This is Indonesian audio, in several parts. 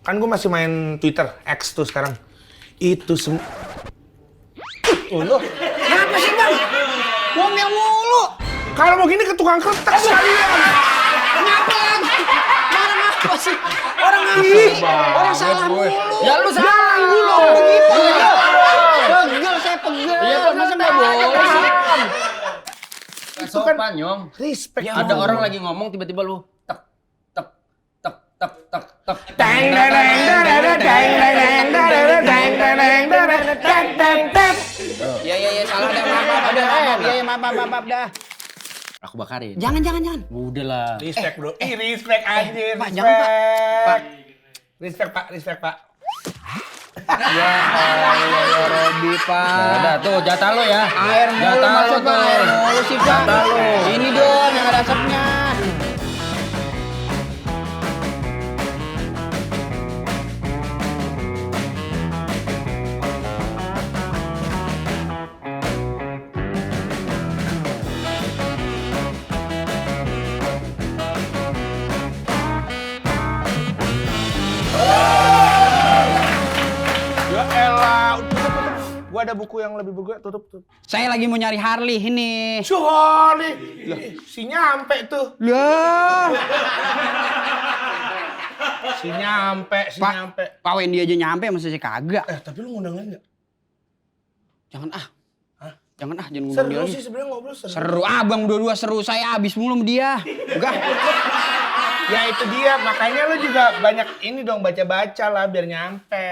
Kan gue masih main Twitter, X tuh sekarang. Itu semua. Kenapa sih bang? Ngomel mulu. Kalau mau gini ke tukang kretek sekalian. Kenapa lagi? Orang apa sih? Orang apa sih? Orang salah mulu. Ya lu salah Lu begitu. Pegel saya pegel. Iya, masa nggak boleh sih? Itu kan Sopan, Nyong. respect. Ada orang lagi ngomong tiba-tiba lu tek tek tek tek tek tek. Teng deng deng deng deng deng deng deng deng deng deng deng. Iya, salah dah, maaf. Iya, maaf dah. Aku bakarin. Jangan. Udah lah. Respect bro. Respect anjir. Pak, jangan, Pak. Pak. Respect pak. Ya Allah, Robi, Pak. Nah, udah tuh jatah lo ya. Air mulu Jatah lo masuk, Pak. Air mulu sih, Pak. Jatah lo. Ini dong yang ada asapnya. Ya elah. Gua ada buku yang lebih bagus, tutup. Saya lagi mau nyari Harley ini. Sorry. Si nyampe tuh. Lah. Si nyampe. Pak Wendy aja nyampe, masa saya kagak. Tapi lu ngundang lagi nggak? Jangan Hah? jangan ngundang dia Seru lagi. sih sebenarnya ngobrol seru. Seru, abang dua-dua seru, saya abis mulu sama dia. Enggak. Ya itu dia, makanya lu juga banyak ini dong baca-baca lah biar nyampe.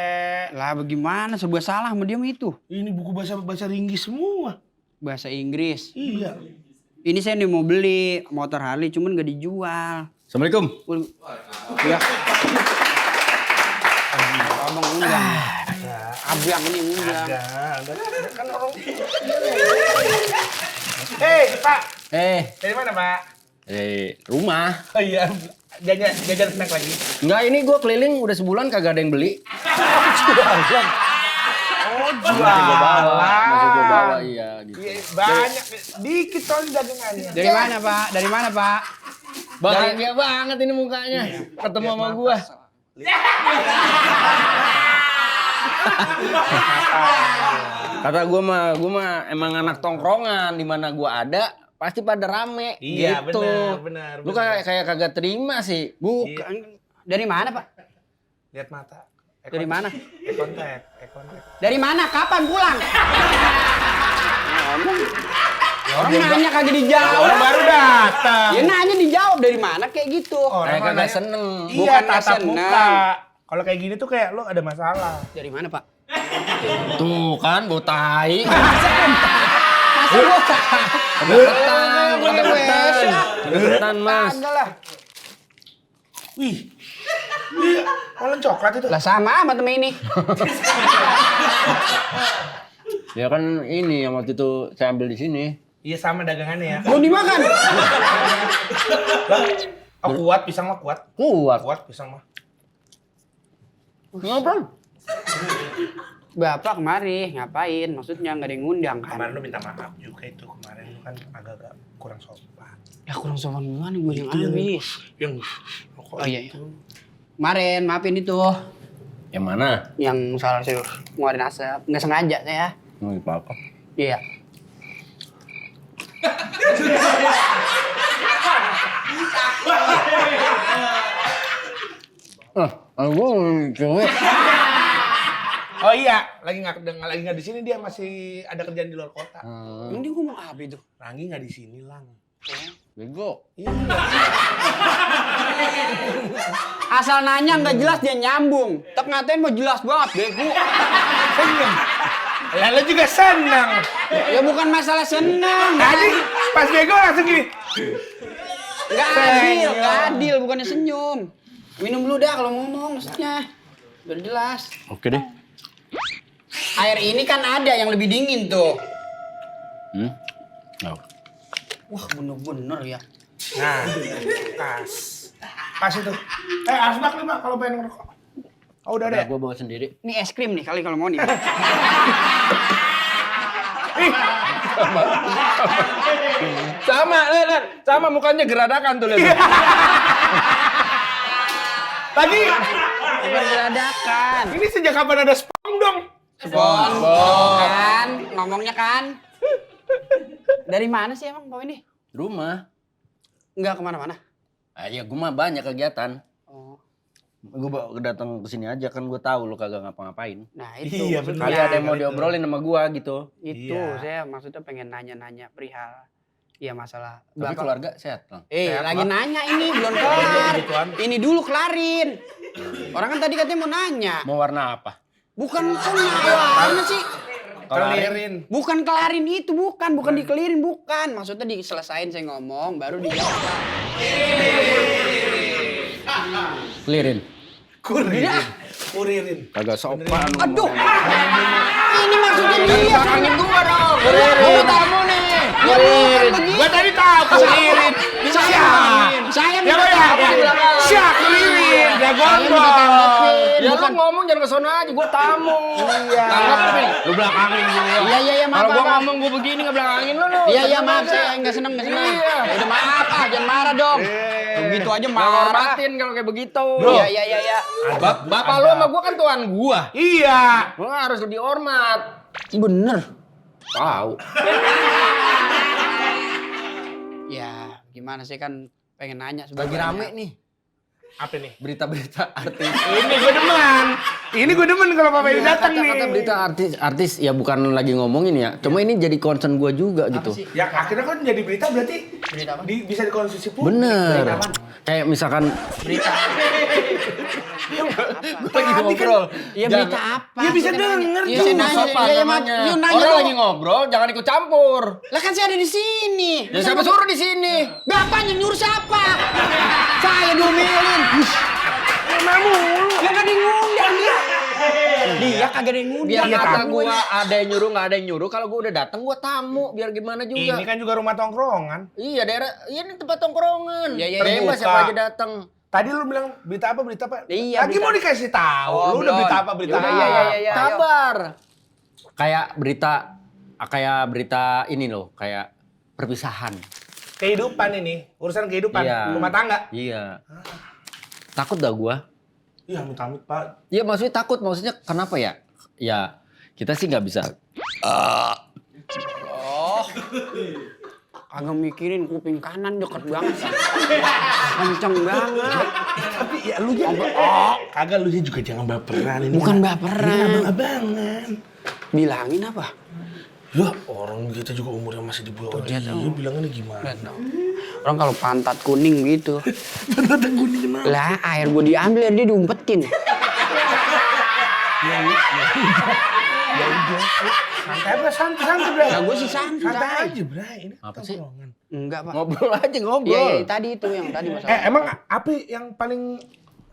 Lah bagaimana, serba salah sama dia mah itu. Ini buku bahasa Inggris semua. Bahasa Inggris. Iya. Ini saya nih mau beli motor Harley, cuman gak dijual. Assalamualaikum. Ya. Abang undang. Abang ini undang. Ada kan orang. Hei, Pak. Dari mana, Pak? Rumah. Oh iya, jajan snack lagi. Enggak, ini gua keliling udah sebulan kagak ada yang beli. Jualan. Oh, jualan. Masih gua bawa, iya gitu. Iya, banyak, dikit soalnya dagangannya. Dari mana, Pak? Dari mana, Pak? Bahagia banget ini mukanya. Ketemu sama gua. Kata gua mah emang anak tongkrongan, di mana gua ada pasti pada rame. Iya, gitu. benar. Lu kayak kagak terima sih. Bukan. Dari mana, Pak? Lihat mata. Dari mana? Kontak. Dari mana? Kapan pulang? Ngomong. Orang nanya kagak dijawab. Orang baru datang. Ya nanya dijawab dari mana kayak gitu. Orang Kayak kagak nanya- seneng. Iya, Bukan tatap seneng. muka. Kalau kayak gini tuh kayak lo ada masalah. Dari mana, Pak? Tuh kan, bau tai. Masa gua Kedeketan, Mas. Kagak lah. Wih. Molen coklat itu. Lah sama temen ini. Ya kan ini yang waktu itu saya ambil di sini. Iya sama dagangannya ya. Mau dimakan. Oh kuat, pisang mah kuat. Kuat pisang mah. Ngobrol. Bapak kemari ngapain? Maksudnya nggak ada yang ngundang kan? Kemarin lu minta maaf juga itu. Kemarin lu kan agak-agak kurang sopan. Ya kurang sopan gimana gue yang Itu habis. Yang Oh iya. Kemarin maafin itu Yang mana? yang salah saya ngeluarin asap. Nggak sengaja saya. Oh, apa? Iya. Aku cewek. Oh iya, lagi nggak di sini dia masih ada kerjaan di luar kota. Ini dia ngomong apa itu? Rangi nggak di sini lang. Bego. Iya. Asal nanya nggak jelas dia nyambung. Tak ngatain mau jelas banget, bego. Seneng. Lalu juga senang. Ya bukan masalah seneng. Tadi pas bego langsung gini. Nggak adil, bukannya senyum. Minum dulu dah kalau ngomong maksudnya. Biar jelas. Oke deh. Air ini kan ada yang lebih dingin tuh. Oh. Wah bener-bener ya. Nah, pas itu. Asbak nih Pak kalau pengen ngerokok. Oh udah ada ya? Gue bawa sendiri. Ini es krim nih kali kalau mau nih. Sama, lihat. Sama mukanya geradakan tuh, lihat. Tadi Bukan dadakan. ini sejak kapan ada SpongeBob? Kan, ngomongnya kan. Dari mana sih emang kau ini? Rumah. Enggak kemana-mana. Ya gue mah banyak kegiatan. Oh. Gue datang ke sini aja kan gue tahu lu kagak ngapa-ngapain. Nah itu. Iya, maksudnya. Kali ada yang mau diobrolin sama gue gitu. Itu Iya. saya maksudnya pengen nanya-nanya perihal. Iya masalah. Tapi keluarga sehat Bang. Lagi Bang. nanya ini belum kelar. Gituan. Ini dulu kelarin. Orang kan tadi katanya mau nanya. Mau warna apa? Bukan warna sih. Kelirin. Bukan kelarin itu, bukan dikelirin, bukan. Maksudnya diselesain saya ngomong, baru dijawab. Clearin. Kuririn. Kagak sopan. Aduh, ini maksudnya dia. Angin gua dong. Gua tamu nih. Ya bukan begitu. Gua tadi tahu kuririn. Bisa saya Ya minta ya. tanggapin. Siap kuririn. Ya Saya minta gondol. tanggapin. Ya lu Bukan. ngomong jangan ke sono aja, gua tamu. Iya. Tanggapin. Lu belakangin gua. Iya, maaf. Kalau gua Maaf. ngomong gua begini nggak belakangin lu. Iya, maaf saya nggak seneng. Iya. Ya udah maaf, jangan marah dong. Begitu aja Nggak marah. hormatin kalau kayak begitu. Iya. Bapak lu sama gua kan tuan gua. Iya. Lu harus lebih hormat. Bener. Tahu. Ya, gimana sih kan pengen nanya Lagi sebenarnya. rame nih Apa nih? berita-berita artis. Ini gue demen. Ini gue demen kalau Papa ini datang nih. Kata-kata berita artis ya bukan lagi ngomongin ya. Cuma ini jadi concern gua juga gitu. Ya akhirnya kan jadi berita berarti Berita apa? bisa dikonsumsi publik. Bener. Berita apaan? Kayak misalkan Berita. gua lagi ngobrol. Iya berita apa? Ya bisa Saya nanya. denger Iya tuh. saya nanya. Sopan Iya namanya. Yuk nanya Orang dong. lagi ngobrol, jangan ikut campur. Lah kan saya ada di sini. Ya siapa suruh di sini? Bapaknya nyuruh siapa? Saya diomelin. Mamu. Ya kan yang ngundang dia. Dia kagak ada yang Biar ngundang. kata gua ada yang nyuruh, nggak ada yang nyuruh. Kalau gua udah datang, gua tamu. Biar gimana juga. Ini kan juga rumah tongkrongan. Iya daerah, ini tempat tongkrongan. Iya, Bebas terbuka. siapa aja datang. Tadi lu bilang berita apa? Iya, Lagi berita. mau dikasih tahu. Oh, Lu udah belum. berita apa? Berita Yaudah, apa? iya. Kabar. Kayak berita ini loh, kayak perpisahan. Kehidupan ini, urusan kehidupan, Iya. rumah tangga. Iya. Takut dah gua. Iya, amit-amit, Pak. Iya maksudnya takut, maksudnya kenapa ya? Ya kita sih nggak bisa. Kagak mikirin kuping kanan deket banget. Kenceng banget. Tapi ya lu jangan kagak lu juga jangan baperan ini. Bukan Ini baperan. abang-abangan. Bilangin apa? Ya, orang kita juga umurnya masih di bawah dia. Bilangnya gimana? Orang kalau pantat kuning gitu. Pantat kuning kenapa? Lah air gua diambil dia diumpetin. Ya udah. Santai apa? Santai, Bray. Lah gua sih santai. Santai aja, Bray. Ini Apa sih? tongkrongan. Enggak, Pak. Ngobrol aja ngobrol. Iya, tadi itu yang tadi masalah. Emang apa yang paling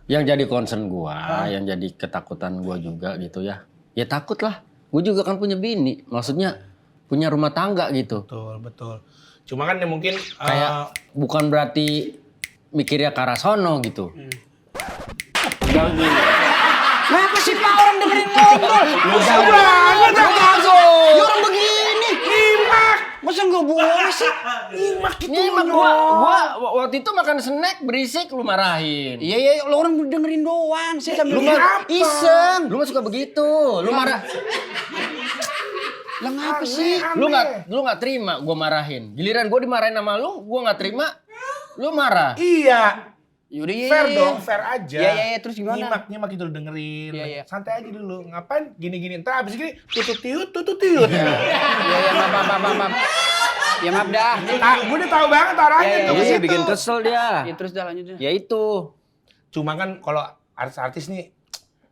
Yang jadi concern gua, yang jadi ketakutan gua juga gitu ya. Ya takut lah. Gua juga kan punya bini. Maksudnya punya rumah tangga gitu. betul. Cuma kan ya mungkin Kayak bukan berarti mikirnya ke arah sono gitu. Kenapa sih Pak orang dengerin ngobrol? Susah banget Ya orang begini. nyimak. Masa nggak boleh sih? Nyimak gitu. Nyimak gua waktu itu makan snack berisik lu marahin. Iya, lo orang dengerin doang. Saya sambil Lu mah iseng. Lu mah suka begitu. Lu marah. Lah ngapa sih? Lu nggak terima gua marahin. Giliran gua dimarahin sama lu, gua nggak terima. Lu marah. Iya. Yaudah iya. Fair dong, fair aja. Iya, terus gimana? Nyimak itu lu dengerin. Iya. Santai aja dulu. Ngapain gini-gini. Ntar abis gini tutut tiut. Iya, maaf. Ya maaf dah. Gue udah tahu banget arahnya tuh ke Iya, situ. bikin kesel dia. Ya terus dah lanjut. Ya itu. Cuma kan kalau artis-artis nih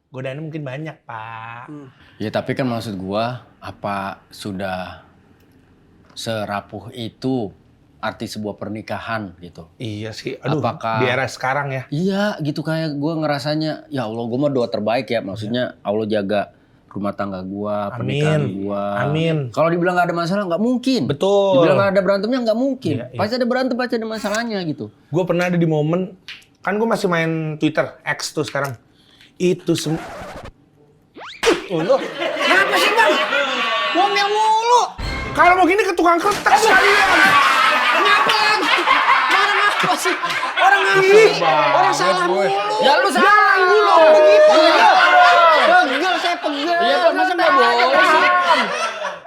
godaannya mungkin banyak, Pak. Ya tapi kan maksud gua apa sudah serapuh itu arti sebuah pernikahan gitu. Iya sih. Aduh, Apakah- di era sekarang ya. Iya gitu kayak gua ngerasanya ya Allah gua mah doa terbaik ya maksudnya Allah jaga rumah tangga gua, pernikahan gua. Amin. Kalau dibilang nggak ada masalah nggak mungkin. Betul. Dibilang nggak ada berantemnya nggak mungkin. Iya. Pasti ada berantem, pasti ada masalahnya gitu. Gue pernah ada di momen, kan gue masih main Twitter, X tuh sekarang. Itu semua. Kenapa sih Bang? Ngomel mulu. Kalau mau gini ke tukang kertas sekalian. Kenapa lagi? Marah apa sih? Orang apa sih? Orang salah mulu. Ya lu salah dulu begitu. Pegel saya pegel. Iya, Pak, masa nggak boleh sih?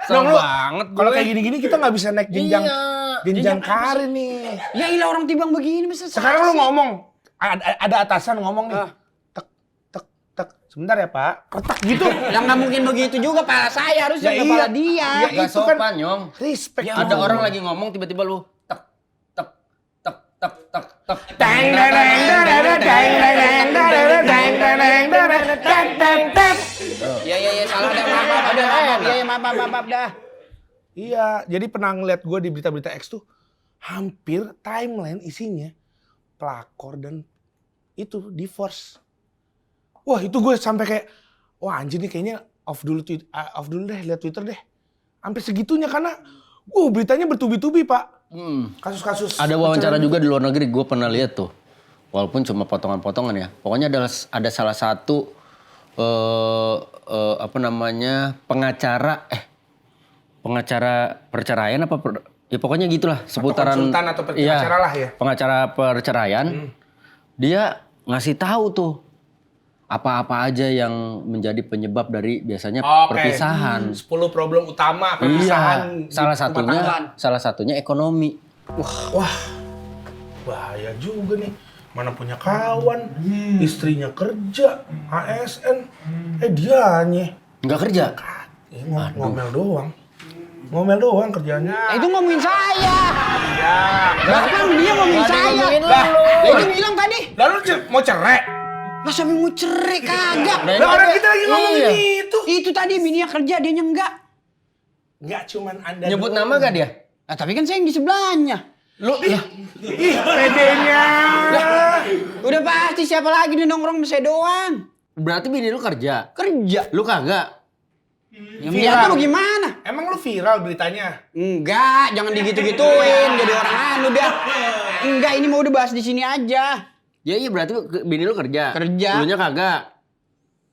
Dong, lu, banget kalau kayak gini-gini kita nggak bisa naik jenjang Iya. karir nih. Ya ilah orang timbang begini masa Sekarang lu ngomong, ada atasan ngomong nih. Tek, tek, tek. Sebentar ya Pak, kertak gitu. Ya nggak mungkin begitu juga Pak. Saya harusnya Ya kepala iya. dia. Ya Gak itu kan sopan, Nyong. respect. Ada orang lagi ngomong tiba-tiba lu tek tek tek tek tek tek. Deng deng deng deng deng deng deng deng deng deng deng deng deng. Ya salah dah maaf ada maaf. Iya maaf dah. Iya, jadi pernah ngeliat gue di berita-berita X tuh hampir timeline isinya pelakor dan itu divorce. Wah itu gue sampai kayak, wah anjir nih kayaknya off dulu deh, lihat Twitter deh. Sampai segitunya karena, beritanya bertubi-tubi Pak. Kasus-kasus. Ada wawancara juga di luar negeri, gue pernah lihat tuh. Walaupun cuma potongan-potongan ya. Pokoknya ada salah satu pengacara perceraian ya pokoknya gitulah seputaran konsultan atau pengacara lah ya. Pengacara perceraian. Dia ngasih tahu tuh apa-apa aja yang menjadi penyebab dari biasanya perpisahan. 10 problem utama perpisahan. Iya, salah satunya ekonomi. Wah, bahaya juga nih. Mana punya kawan, istrinya kerja, ASN, dianya Nggak kerja. ngomel doang kerjanya. Itu ngomongin saya. Iya. Bahkan dia ngomongin saya. Lah, Dia bilang tadi. lalu mau cerai? Lah sampai mau cerai kagak. Lah orang kita lagi ngomongin itu. Itu tadi bininya kerja dia enggak. Enggak cuman Anda Nyebut doang. nama gak dia? Nah, tapi kan saya yang di sebelahnya. Lu Ih, pedenya. Udah pasti siapa lagi nih nongkrong sama saya doang. berarti bini lu kerja. Kerja. Lu kagak. Yang lihat lu gimana? Emang lu viral beritanya? Enggak, jangan digitu-gituin jadi orang anu dah. Enggak, ini mau udah bahas di sini aja. Ya iya berarti bini lu kerja. Kerja. Lunya kagak.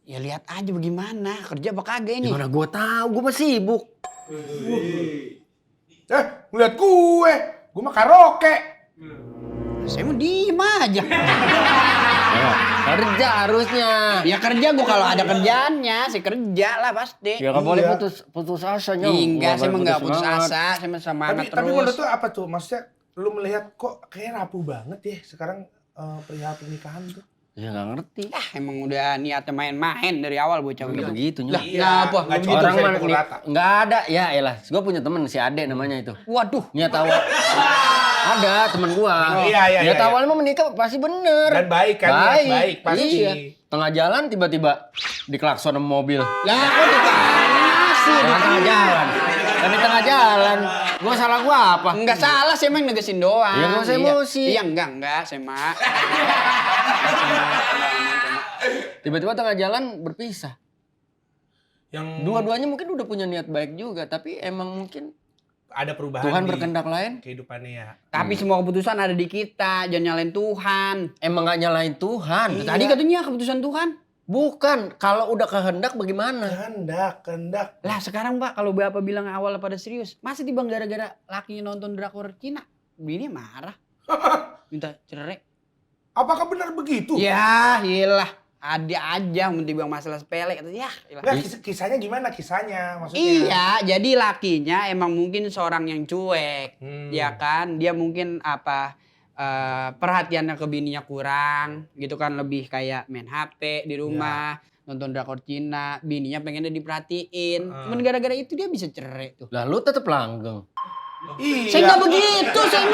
Ya lihat aja bagaimana, kerja apa kagak ini. Gimana gua tahu, gua mah sibuk. Ngeliat gue mah karaoke. Saya mau diem aja. Ya, kerja harusnya. Ya kerja gua kalau ada kerjaannya, saya kerja lah pasti. Ya nggak boleh Iya. putus asa Nyong. Enggak, saya Nggak mah enggak boleh putus semangat. asa, saya mah semangat Tapi terus. menurut lu apa tuh? Maksudnya lu melihat kok kayak rapuh banget ya sekarang perihal pernikahan tuh. Ya nggak ngerti. Ah, emang udah niatnya main-main dari awal bocah Nggak gitu. begitu Nyong. Lah, kenapa? Nggak Begitu. cocok Orang saya mah dipukul rata. nggak ada. Ya elah, gua punya temen si Ade namanya itu. Waduh. Niat awal. Ada temen gua. Iya. Niat awalnya mau menikah pasti bener. Dan baik kan, niat baik pasti. Iya. Tengah jalan tiba-tiba diklakson sama mobil. Lah, kok dikasih? Tengah jalan. Dan di tengah jalan. Gua salah gua apa? Enggak salah, saya emang negesin doang. Ya, nggak usah emosi. Iya, enggak, saya mah. Tiba-tiba tengah jalan berpisah. Yang Dua-duanya mungkin udah punya niat baik juga, tapi emang mungkin ada perubahan Tuhan di berkehendak lain. kehidupannya ya. Tapi semua keputusan ada di kita, jangan nyalain Tuhan. Emang gak nyalain Tuhan. Tadi katanya keputusan Tuhan. Bukan, kalau udah kehendak bagaimana? Kehendak. Lah sekarang Pak, kalau Bapak bilang awal pada serius, masa tiba gara-gara lakinya nonton drakor Cina, bini marah, minta cerai. Apakah benar begitu? Ya, iyalah. Ada aja tiba masalah sepele kata ya. Iyalah. Nggak, kisahnya gimana kisahnya maksudnya? Iya, jadi lakinya emang mungkin seorang yang cuek, ya kan? Dia mungkin perhatiannya ke bininya kurang, gitu kan? Lebih kayak main HP di rumah, nonton drakor Cina, bininya pengennya diperhatiin. Cuman gara-gara itu dia bisa cerai tuh. Lah lu tetep langgeng. Iya. Saya nggak begitu, saya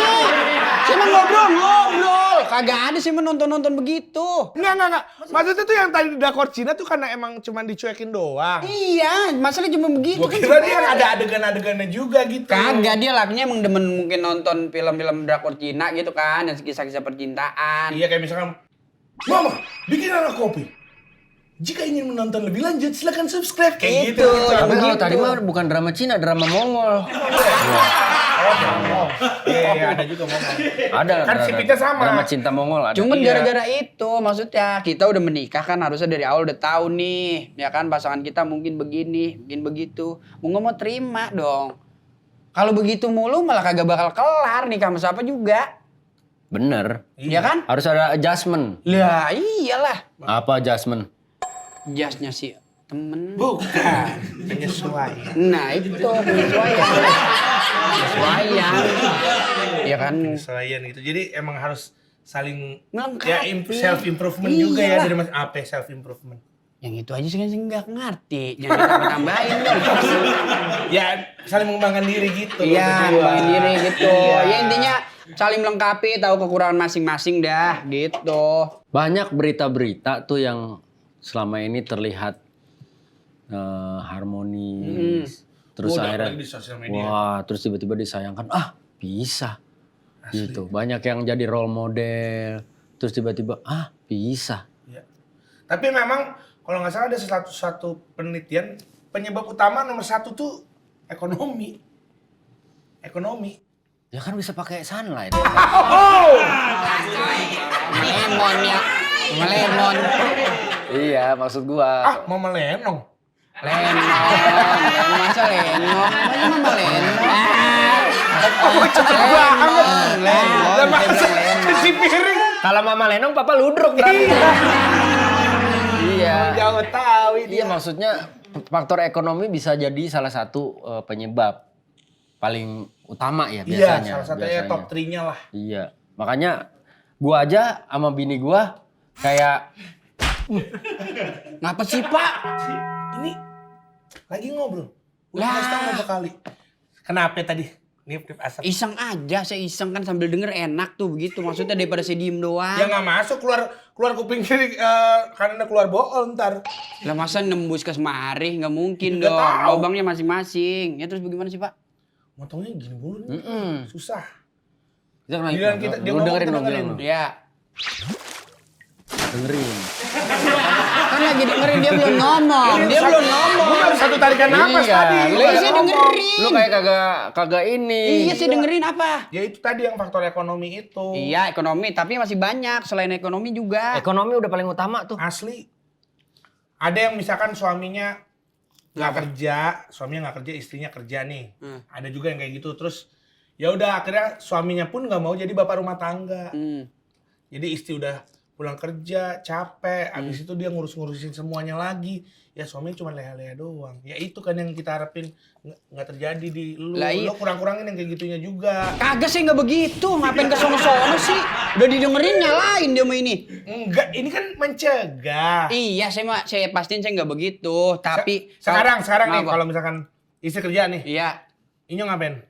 mah ngobrol. Kagak ada sih nonton begitu. Enggak. Maksudnya tuh yang tadi drakor Cina tuh karena emang cuman dicuekin doang. Iya, masalahnya cuma begitu. Gua kira dia ada adegan-adegannya juga gitu. Kagak, dia lakinya emang demen mungkin nonton film-film drakor Cina gitu kan, dan kisah-kisah percintaan. Iya kayak misalkan, Mama, bikin anak kopi. Jika ingin menonton lebih lanjut, silakan subscribe. Kayak Itu, gitu. Tapi kalau begitu. tadi mah bukan drama Cina, drama Mongol. Iya, ada juga ngomong. Ada Kan sipitnya sama. Drama cinta Mongol ada. Cuman Iya. gara-gara itu, maksudnya kita udah menikah kan harusnya dari awal udah tahu nih, ya kan pasangan kita mungkin begini, mungkin begitu. Mau nggak mau terima dong. Kalau begitu mulu malah kagak bakal kelar nikah sama siapa juga. Bener. Ya kan? Harus ada adjustment. Lah iyalah. Apa adjustment? Jasnya si temen. Bukan. Penyesuaian. Nah itu penyesuaian. Penyesuaian. Ya kan? Penyesuaian gitu. Jadi emang harus saling Melengkapi. self improvement juga ya Iyalah. dari Mas apa self improvement. Yang itu aja sih nggak ngerti. Jangan ditambah-tambahin dong. Ya saling mengembangkan diri gitu. Iya, berdua. ngembangin diri gitu. Iya. Ya intinya saling melengkapi, tahu kekurangan masing-masing dah, gitu. Banyak berita-berita tuh yang selama ini terlihat harmonis. Terus Udah, akhirnya, apalagi di sosial media. wah, terus tiba-tiba disayangkan, bisa. Gitu. Banyak yang jadi role model. Terus tiba-tiba, bisa. Ya. Tapi memang kalau nggak salah ada satu penelitian penyebab utama nomor 1 tuh ekonomi. Ekonomi. Ya kan bisa pakai sunlight. Lemon ya. Lemon. Iya, maksud gua. Mau melenong. Lemon. Masa lenong? Masa mama lenong? Cepet banget. Lemon. Lah masa cuci piring. Kalau Mama Lenong, Papa ludruk berarti. Iya. Jauh tahu ini. Iya, maksudnya faktor ekonomi bisa jadi salah satu penyebab paling utama ya Iya, biasanya. salah satunya top 3-nya lah. Iya. Makanya gua aja sama bini gua kayak Ngapa sih, Pak? Ini lagi ngobrol. Udah Lah. kasih tahu berapa kali. Kenapa tadi? Nip asap. Iseng aja, saya iseng kan sambil denger enak tuh begitu. Maksudnya daripada saya diem doang. Ya nggak masuk, keluar kuping kiri karena keluar bool ntar. Lah masa nembus ke semari? Nggak mungkin Nggak dong. tahu. Lubangnya masing-masing. Ya terus bagaimana sih, Pak? Motongnya gini mulu nih. Susah. dia Giliran kita- dia lu ngomong, dengerin kita dong, dengerin. bilang. Ya. Dengerin. Kan lagi dengerin dia belum ngomong. Dia belum ngomong. Gue baru satu tarikan napas Iya, tadi. lu Lah Nggak saya ngomong. dengerin. Lu kayak kagak ini. Iya, saya dengerin apa? Ya itu tadi yang faktor ekonomi itu. Iya, ekonomi. Tapi masih banyak. Selain ekonomi juga. Ekonomi udah paling utama tuh. Asli. Ada yang misalkan suaminya nggak kerja, suaminya nggak kerja, istrinya kerja nih. Ada juga yang kayak gitu. Terus ya udah akhirnya suaminya pun nggak mau jadi bapak rumah tangga. Jadi istri udah pulang kerja, capek, abis itu dia ngurus-ngurusin semuanya lagi. Ya suaminya cuma leha-leha doang. Ya itu kan yang kita harapin nggak terjadi di lu. Lah iya. Lu kurang-kurangin yang kayak gitunya juga. Kagak sih, nggak begitu. Ngapain ke sono-sono sih? Udah didengerin nyalain dia mah ini. Enggak, ini kan mencegah. Iya, saya pastiin saya nggak begitu. Tapi Sekarang nih Apa? kalau misalkan istri kerja nih, Iya. Inyo ngapain?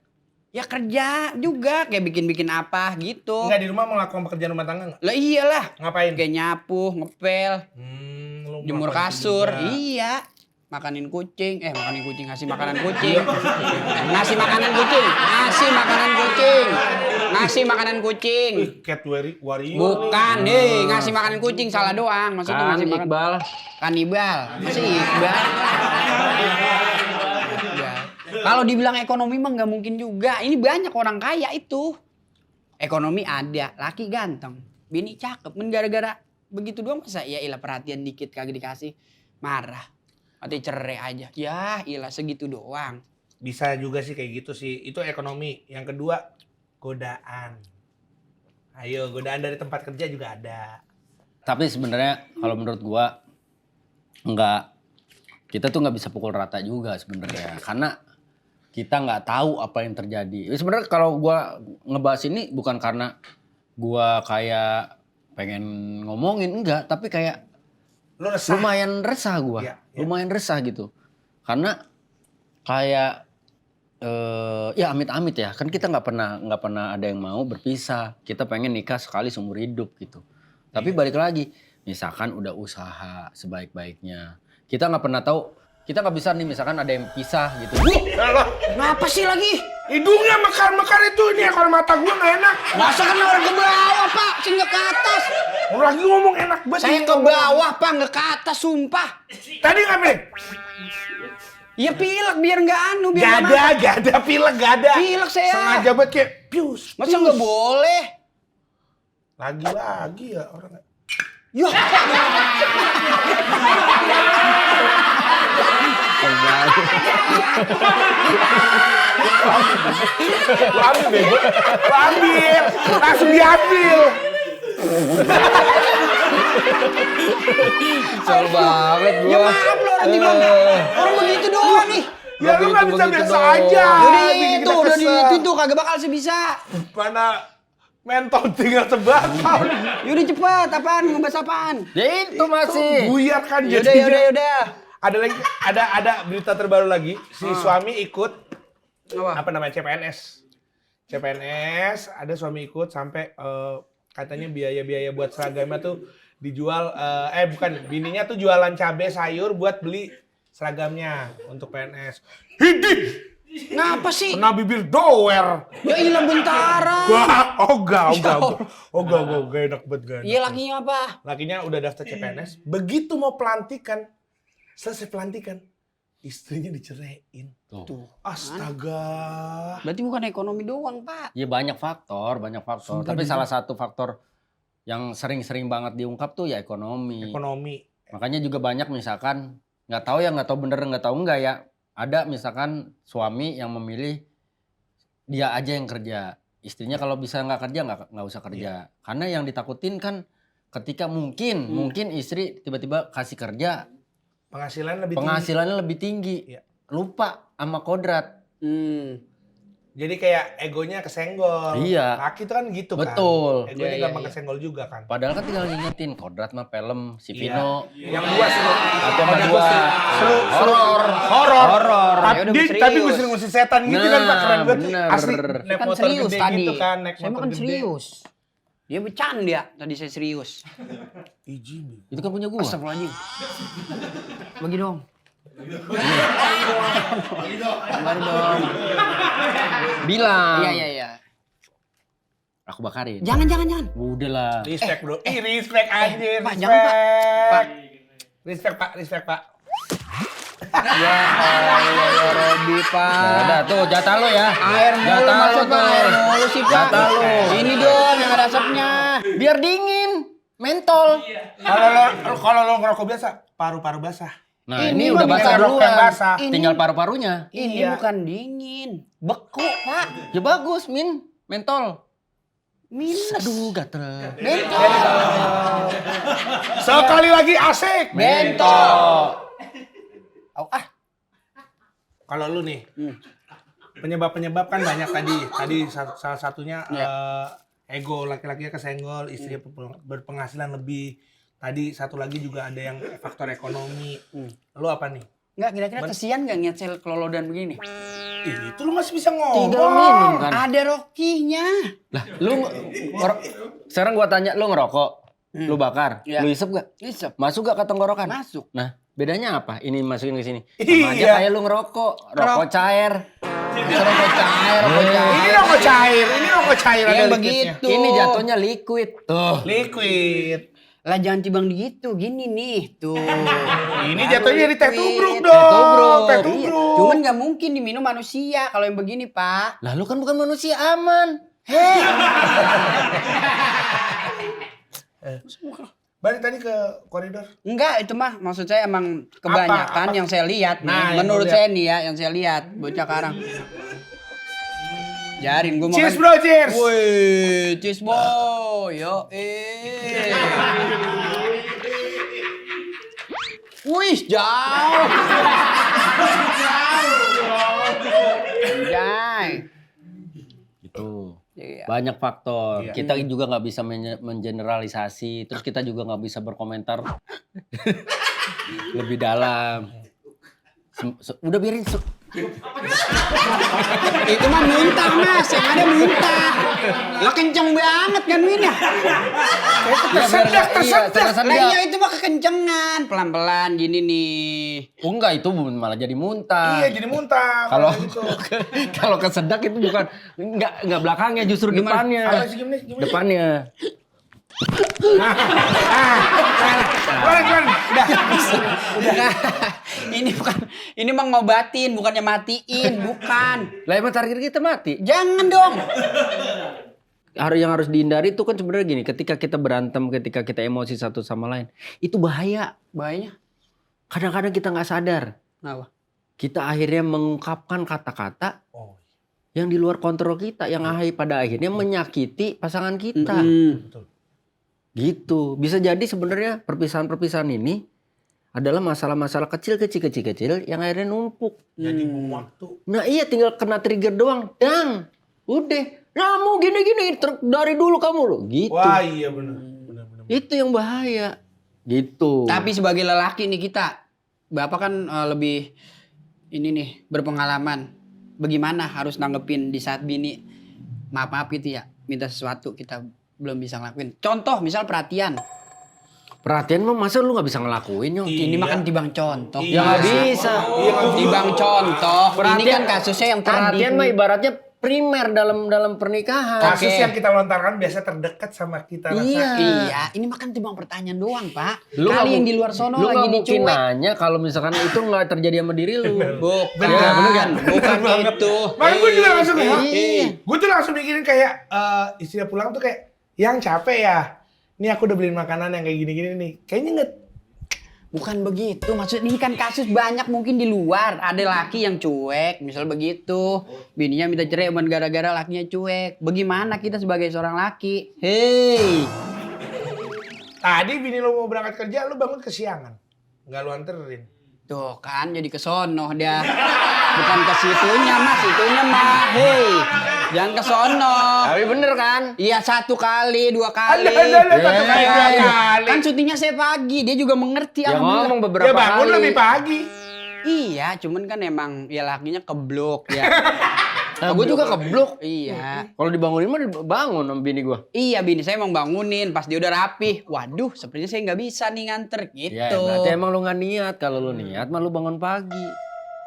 Ya kerja juga, kayak bikin-bikin apa gitu. Enggak di rumah melakukan pekerjaan rumah tangga enggak? Lah iyalah. Ngapain? Kayak nyapu, ngepel, Lu jemur melakukan itu kasur. juga. Iya. Makanin kucing. Makanin kucing, ngasih makanan kucing. Ngasih makanan kucing. Ngasih makanan kucing. Ngasih makanan kucing. Cat warrior. Bukan, ngasih makanan kucing salah doang. Maksudnya Kan ngasih makan Iqbal. kanibal. Masa Iqbal? Kalau dibilang ekonomi mah nggak mungkin juga. Ini banyak orang kaya itu. Ekonomi ada, laki ganteng, bini cakep. Men gara-gara begitu doang masa ya ilah perhatian dikit kagak dikasih. Marah. Mati cerai aja. Ya ilah segitu doang. Bisa juga sih kayak gitu sih. Itu ekonomi. Yang kedua, godaan. Ayo, godaan dari tempat kerja juga ada. Tapi sebenarnya kalau menurut gua kita tuh nggak bisa pukul rata juga sebenarnya karena kita nggak tahu apa yang terjadi. Sebenarnya kalau gua ngebahas ini bukan karena gua kayak pengen ngomongin enggak, tapi kayak Lu resah. lumayan resah gua. Iya, iya. Lumayan resah gitu. Karena kayak ya amit-amit ya. Kan kita nggak pernah ada yang mau berpisah. Kita pengen nikah sekali seumur hidup gitu. Tapi balik lagi, misalkan udah usaha sebaik-baiknya. Kita nggak pernah tahu, kita nggak bisa nih misalkan ada yang pisah gitu. Kenapa sih lagi? Hidungnya mekar-mekar itu. Ini ekor mata gua nggak enak. Masa kan orang ke bawah pak, saya nggak ke atas. Lu lagi ngomong enak banget. Saya ini ke ngomong. bawah pak, nggak ke atas sumpah. Tadi ngapain? Ya pilek biar nggak anu, biar Gak ada pilek, gak ada. Pilek saya. Sengaja banget kayak pius. Masa nggak boleh? Lagi ya orang. Ya. Lu ambil bego. Lu ambil. Langsung diambil. Kesel banget Ya gua. maaf lo nanti bang. Orang begitu doang nih. Ya lu nggak bisa Begitu biasa dong. aja. Udah Bikin itu, kita udah di kesel. itu kagak bakal sebisa. Mana mentol tinggal sebatang. Yaudah cepet, apaan? Ngebahas apaan? Ya itu masih. Buyar kan Yaudah, jadinya. yaudah. Ada lagi, ada berita terbaru lagi. Si suami ikut Apa? apa namanya CPNS. CPNS, ada suami ikut sampai katanya biaya-biaya buat seragamnya tuh dijual bukan, bininya tuh jualan cabai sayur buat beli seragamnya untuk PNS. Hidih, Ngapa sih? kena bibir doer. Ya ilah bentaran. Enggak enak banget gak enak. Iya lakinya apa? Lakinya udah daftar CPNS, begitu mau pelantikan, selesai pelantikan, istrinya diceraiin. Tuh. Astaga. Berarti bukan ekonomi doang, Pak. Ya banyak faktor. Sumpah Tapi dia- salah satu faktor yang sering-sering banget diungkap tuh ya ekonomi. Ekonomi. Makanya juga banyak misalkan nggak tahu bener nggak tahu enggak ya. Ada misalkan suami yang memilih dia aja yang kerja. Istrinya kalau bisa nggak kerja nggak usah kerja. Karena yang ditakutin kan ketika mungkin istri tiba-tiba kasih kerja Penghasilan lebih tinggi. penghasilannya lebih tinggi. Iya. Lupa sama kodrat. Jadi kayak egonya kesenggol. Iya. Laki itu kan gitu kan. Betul. Egonya Iya, gampang iya. kesenggol juga kan. Padahal kan tinggal ngingetin kodrat mah film si Iya. Vino. Yang dua seru. Atau sama dua. Seru. Horor. Horor. Ya udah, Tapi serius. ngusir setan gitu kan Pak, keren banget. bener. Asli naik Kan motor serius gede tadi. gitu kan, naik Saya motor makan gede. serius. Dia bercanda, tadi saya serius. Izin. Itu kan punya gua. Astagfirullahaladzim. Bagi dong. Baru dong. Bilang. Iya. Aku bakarin. Jangan. Udah lah. Respect bro. Ih respect anjir. Pak, Respect. jangan, Pak. Respect Pak. Ya Allah, ya Robi, Pak. Nah, udah tuh jatah lo ya. Air mulu Jatah lo masuk, Pak. tuh. Air mulu sih, Pak. Jatah lo. Ini dong yang ada asapnya. Biar dingin. Mentol. Kalau lo ngerokok biasa, paru-paru basah. Nah Ini ini, mah udah basah bikin rokok yang duluan. basah. Tinggal paru-parunya. Ini Iya. bukan dingin. Beku, Pak. Ya bagus Min. Mentol. Minus. Aduh gatel. Bentol. Sekali lagi asik. Bentol. Kalau lu nih, penyebab kan banyak tadi. Tadi salah satunya ego, laki-lakinya kesenggol, istrinya berpenghasilan lebih. Tadi satu lagi juga ada yang faktor ekonomi. Lu apa nih? Enggak, kira-kira kesian nggak ngeliat sel kelolodan begini? Itu lu masih bisa ngomong. Tinggal minum kan. Ada rokinya. Lah lu sekarang gua tanya lu ngerokok. Lu bakar. Iya. Lu isep gak? Isep. Masuk gak ke tenggorokan? Masuk. Nah, bedanya apa? Ini masukin ke sini. Sama aja Iya. kayak lu ngerokok, rokok cair. Rokok cair, rokok cair. Ini rokok cair, ada Yang liquidnya. begitu. Ini jatuhnya liquid. Tuh. Liquid. Lah jangan tibang gitu, gini nih. Tuh. Ini Baru jatuhnya dari teh liquid. tubruk Teh dong. tubruk. Teh Iya. tubruk. Cuman nggak mungkin diminum manusia kalau yang begini, Pak. Lah lu kan bukan manusia aman. Balik tadi ke koridor. Enggak, itu mah maksud saya emang kebanyakan Apa? yang saya lihat nih. Nah, yang Menurut lu saya nih ya, yang saya lihat bocah karang. Jarin gua makan. Cheers bro, cheers. Woi, cheers boy. Yo, Wih, jauh. Anjay. Gitu. Iya. Banyak faktor. Iya. Kita juga nggak bisa mengeneralisasi. Terus kita juga nggak bisa berkomentar lebih dalam. Udah biarin. Itu mah muntah, Mas. Yang ada muntah. Lah kenceng banget kan Win ya? Tersendak. Lah iya itu mah kekencengan. Pelan-pelan gini nih. Oh enggak, itu malah jadi muntah. Iya, jadi muntah. Kalau gitu. kalau kesedak itu bukan enggak belakangnya, justru Gimana? depannya. Apa sih gimana? Depannya. Gimana? Udah. Ini mah ngobatin, bukannya matiin, bukan. Lah emang target kita mati. Jangan dong. Yang harus dihindari itu kan sebenarnya gini, ketika kita berantem, ketika kita emosi satu sama lain, itu bahaya. Bahayanya. Kadang-kadang kita nggak sadar. Kenapa? Kita akhirnya mengungkapkan kata-kata Oh. yang di luar kontrol kita, yang pada akhirnya menyakiti pasangan kita. Betul. Gitu. Bisa jadi sebenarnya perpisahan-perpisahan ini adalah masalah-masalah kecil yang akhirnya numpuk. Jadi waktu. Nah iya, tinggal kena trigger doang. Dang, udah. Kamu gini-gini dari dulu kamu loh. Gitu. Wah iya benar. Itu yang bahaya. Gitu. Tapi sebagai lelaki nih kita, Bapak kan lebih ini nih berpengalaman. Bagaimana harus nanggepin di saat bini maaf gitu ya, minta sesuatu kita belum bisa ngelakuin. Contoh misal perhatian. Perhatian mah masa lu gak bisa ngelakuin Nyong? Ini mah kan tibang contoh. Ya nggak bisa. Tibang contoh. Ini kan kasusnya yang tadi. Perhatian mah ibaratnya primer dalam pernikahan. Kasus Oke. yang kita lontarkan biasa terdekat sama kita rasa. Iya, ini mah kan tibang pertanyaan doang, Pak. Lu Kali nggak yang mu- di luar sono lu lagi nggak mungkin dicuek. nanya kalau misalkan itu nggak terjadi sama diri lu. Bukan, Bener, bener kan? bukan itu. Makanya gue juga langsung kayak, Iya. gue tuh langsung mikirin kayak istrinya pulang tuh kayak, yang capek ya. Ini aku udah beliin makanan yang kayak gini-gini nih. Kayaknya nggak. Bukan begitu, maksud ini kan kasus banyak mungkin di luar. Ada laki yang cuek, misal begitu. Bininya minta cerai cuman gara-gara lakinya cuek. Bagaimana kita sebagai seorang laki? Hei, Tadi bini lo mau berangkat kerja, lo bangun kesiangan. Nggak lo anterin. tuh kan jadi kesono dah. Bukan ke situnya mas, itunya mah. Hei, jangan ke sono. Tapi bener kan? Iya 1 kali, 2 kali. Ada, satu kali, dua kali. Kan syutingnya saya pagi, dia juga mengerti. Ya alhamdulillah. ngomong beberapa Ya bangun kali. lebih pagi. Iya, cuman kan emang ya lakinya keblok ya. Nah, gue juga keblok. Iya. Kalau dibangunin mah dibangun sama bini gue. Iya, bini saya emang bangunin pas dia udah rapih. Waduh, sepertinya saya nggak bisa nih nganter gitu. Ya berarti emang lu nggak niat. Kalau lu niat mah lu bangun pagi.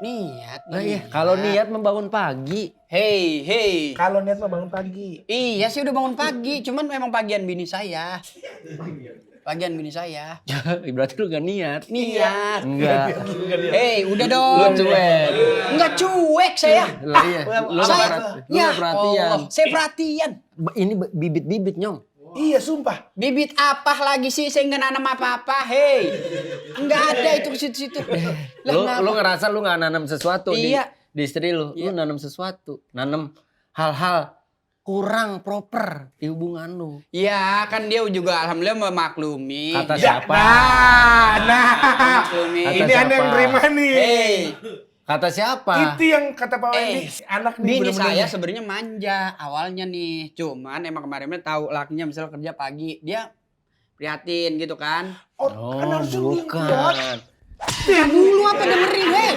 Niat. Nah iya, kalau niat membangun pagi. Hey, hey. Kalau niat mau bangun pagi. Iya sih udah bangun pagi, cuman memang pagian bini saya. Pagian bini saya. Berarti lu gak niat. Niat. Enggak. Hei, udah dong. Lu cuek. Enggak cuek saya. Lah iya. Lu Saya- nggak perhatian. Allah, saya perhatian. Ini bibit-bibit Nyong. Iya sumpah. Bibit apa lagi sih? Saya nggak nanam apa-apa. Hei, nggak ada itu ke situ-situ. Lah, Lu kenapa? ngerasa lu gak nanam sesuatu Iya. di istri lu. Lu nanam sesuatu. Nanam hal-hal kurang proper di hubungan lu. Iya, kan dia juga alhamdulillah memaklumi. Kata Ya, siapa? nah. Memaklumi. Kata Ini ada yang siapa? terima nih. Hei, Kata siapa? Itu yang kata Pak Wendy. Anak nih bini bener-bener. saya sebenarnya manja awalnya nih. Cuman emang kemarin tahu lakinya misal kerja pagi, dia prihatin gitu kan. Oh, kan langsung dibuat. bukan. Ya dulu apa dengerin, hei.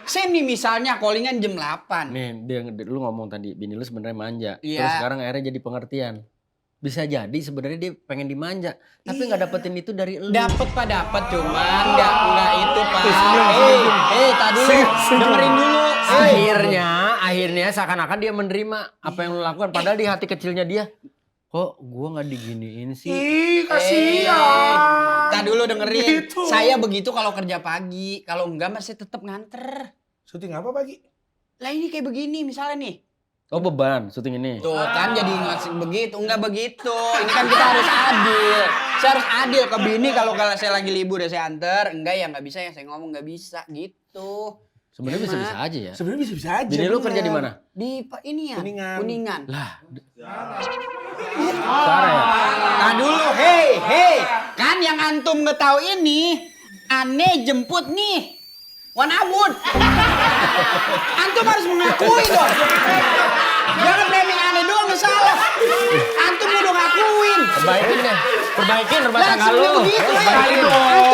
Saya nih misalnya callingan jam 8. Nih, lu ngomong tadi bini lu sebenarnya manja. Iya. Terus sekarang akhirnya jadi pengertian. Bisa jadi sebenarnya dia pengen dimanja, tapi nggak dapetin itu dari lu. Dapet pak dapet, cuman nggak itu pak. Hei, tadi dengerin dulu. Akhirnya seakan-akan dia menerima apa yang lu lakukan, padahal di hati kecilnya dia, kok gua nggak diginiin sih? Ih, kasihan. Tadi dulu dengerin. Gitu. Saya begitu kalau kerja pagi, kalau enggak masih tetap nganter. Syuting apa pagi? Lah ini kayak begini misalnya nih. Oh beban syuting ini. Tuh kan jadi ngasih begitu, enggak begitu. Ini kan kita harus adil. Saya harus adil ke bini kalau saya lagi libur ya saya anter. Enggak ya nggak bisa ya saya ngomong nggak bisa gitu. Sebenarnya Emang. bisa-bisa aja ya. Sebenarnya bisa-bisa aja. Bini lu bener. kerja di mana? Di inian, Kuningan. Lah. Sarah ya? Nah dulu, hei, kan yang antum nggak tahu ini, aneh jemput nih, Wanabun. Antum harus mengakui dong. Jangan blaming aneh doang nggak salah. Antum udah ngakuin. Perbaikin deh. Perbaikin rumah tangga Langsung lu. begitu, Perbaikin hei. dong. Antum